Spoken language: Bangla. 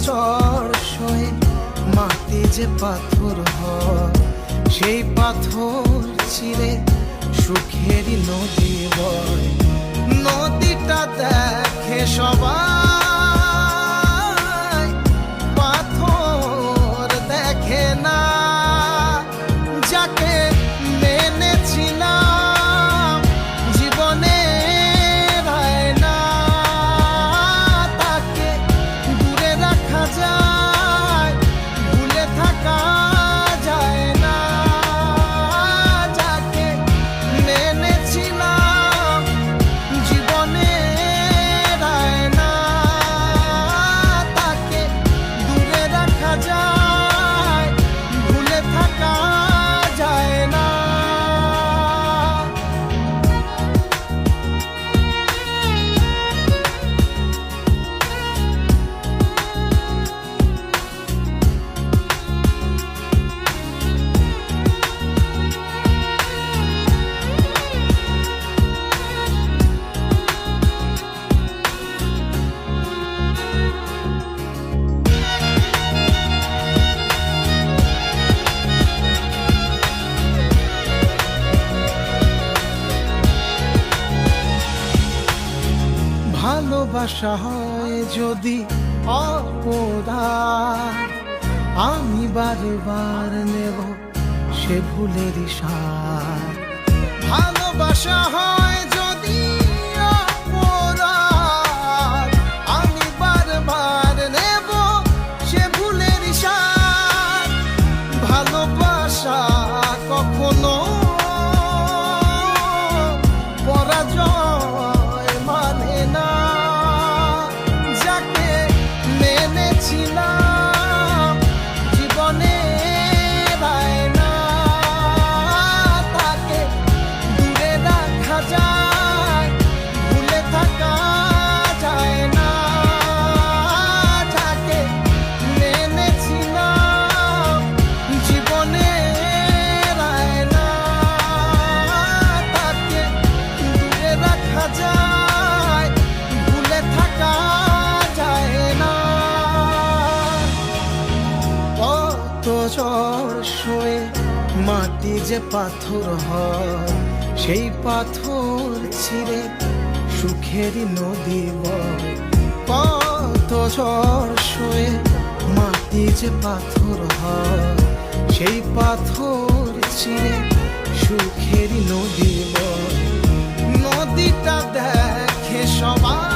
ঝড় সয়ে মাটি যে পাথর হয়, সেই পাথর চিরে সুখেরই নদী বয়। নদীটা দেখে সবাই, পাথর দেখে না। যাকে মেনেছিলাম জীবনে রায় না, তাকে দূরে রাখা যায়, ভুলে থাকা যায় না। যাকে মেনেছিলাম জীবনে রায় না, তাকে দূরে রাখা যায়, ভুলে থাকা যায় না। ভালোবাসা হয় যদি অপরাধ, আমি বারবার নেব সে ভুলের সাথ। ভালোবাসা হয় যদি অপরাধ, আমি বারবার নেব সে ভুলের সাথ। ভালোবাসা কখনো পরাজয় মানে না। যাকে মেনেছিলাম জীবনে রায় না, তাকে দূরে রাখা যায়, ভুলে থাকা যায় না। যাকে মেনেছিলাম জীবনে রায় না, তাকে দূরে রাখা যায়, ভুলে থাকা যায় না। কত ঝড় সয়ে মাটি যে পাথর হয়, সেই পাথর ছিঁড়ে সুখেরই নদী বয়। কত ঝড় সয়ে মাটি যে পাথর হয়, সেই পাথর ছিঁড়ে সুখেরই নদী বয়। নদীটা দেখে সবাই,